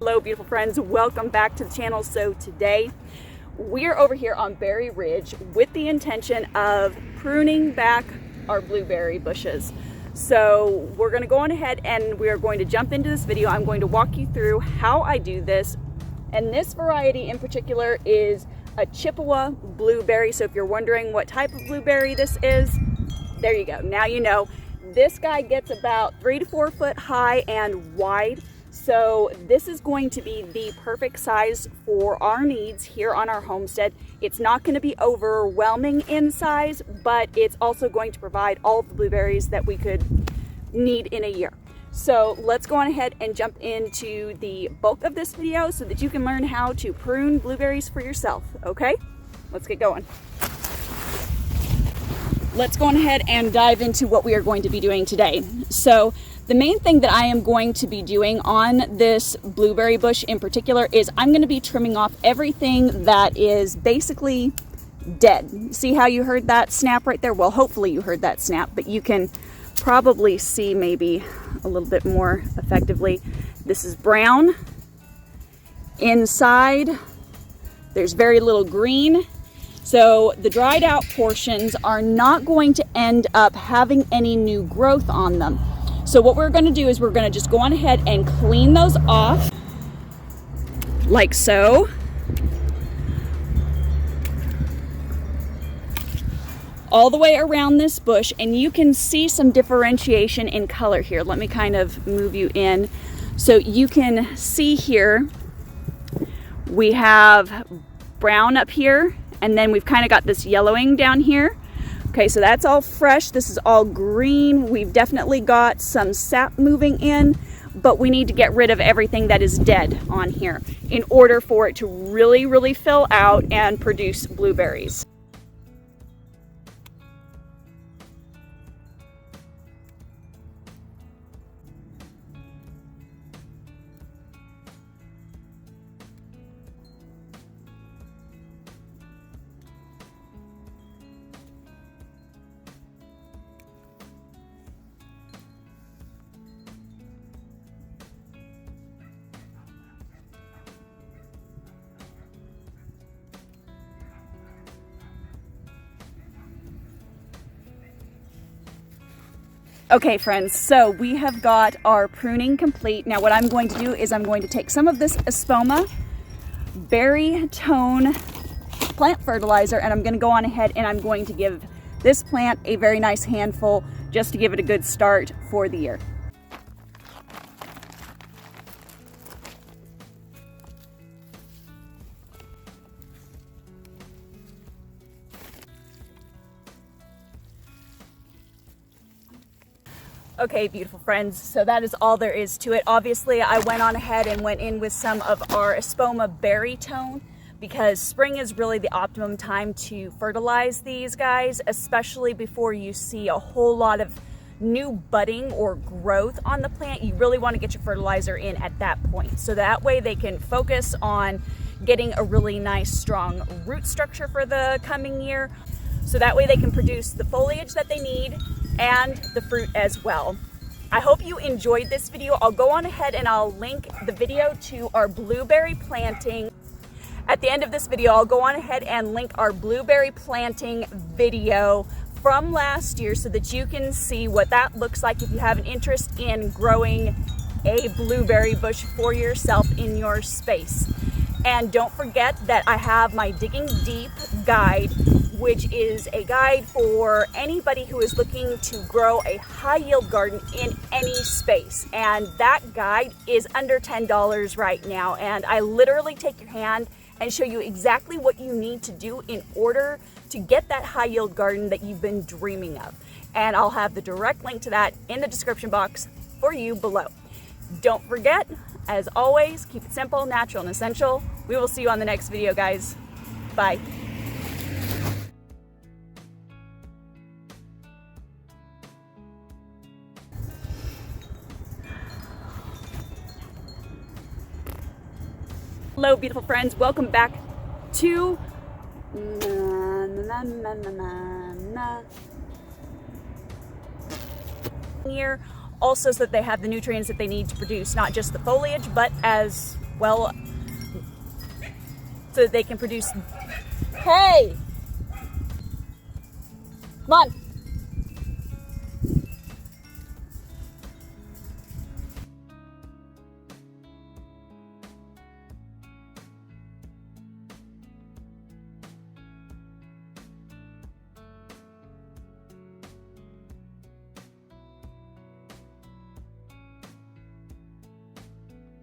Hello beautiful friends, welcome back to the channel. So today we're over here on Berry Ridge with the intention of pruning back our blueberry bushes. So we're going to go on ahead and we are going to jump into this video. I'm going to walk you through how I do this, and this variety in particular is a Chippewa blueberry. So if you're wondering what type of blueberry this is, there you go. Now you know. This guy gets about 3 to 4 foot high and wide. So this is going to be the perfect size for our needs here on our homestead. It's not going to be overwhelming in size, but it's also going to provide all of the blueberries that we could need in a year. So let's go on ahead and jump into the bulk of this video so that you can learn how to prune blueberries for yourself, okay? Let's get going. Let's go on ahead and dive into what we are going to be doing today. So the main thing that I am going to be doing on this blueberry bush in particular is I'm going to be trimming off everything that is basically dead. See how you heard that snap right there? Well, hopefully you heard that snap, but you can probably see maybe a little bit more effectively. This is brown. Inside, there's very little green. So the dried out portions are not going to end up having any new growth on them. So what we're going to do is we're going to just go on ahead and clean those off like so. All the way around this bush, and you can see some differentiation in color here. Let me kind of move you in. So you can see here we have brown up here, and then we've kind of got this yellowing down here. Okay, so that's all fresh. This is all green. We've definitely got some sap moving in, but we need to get rid of everything that is dead on here in order for it to really fill out and produce blueberries. Okay friends, so we have got our pruning complete. Now what I'm going to do is I'm going to take some of this Espoma berry tone plant fertilizer, and I'm going to go on ahead and I'm going to give this plant a very nice handful just to give it a good start for the year. Okay, beautiful friends, so that is all there is to it. Obviously, I went on ahead and went in with some of our Espoma berry tone because spring is really the optimum time to fertilize these guys, especially before you see a whole lot of new budding or growth on the plant. You really want to get your fertilizer in at that point, so that way they can focus on getting a really nice strong root structure for the coming year, so that way they can produce the foliage that they need and the fruit as well. I hope you enjoyed this video. I'll go on ahead and I'll link the video to our blueberry planting. At the end of this video, I'll go on ahead and link our blueberry planting video from last year so that you can see what that looks like if you have an interest in growing a blueberry bush for yourself in your space. And don't forget that I have my Digging Deep guide, which is a guide for anybody who is looking to grow a high yield garden in any space. And that guide is under $10 right now. And I literally take your hand and show you exactly what you need to do in order to get that high yield garden that you've been dreaming of. And I'll have the direct link to that in the description box for you below. Don't forget, as always, keep it simple, natural, and essential. We will see you on the next video, guys. Bye. Hello beautiful friends, welcome back to here, also so that they have the nutrients that they need to produce not just the foliage but as well, so that they can produce. Hey, come on.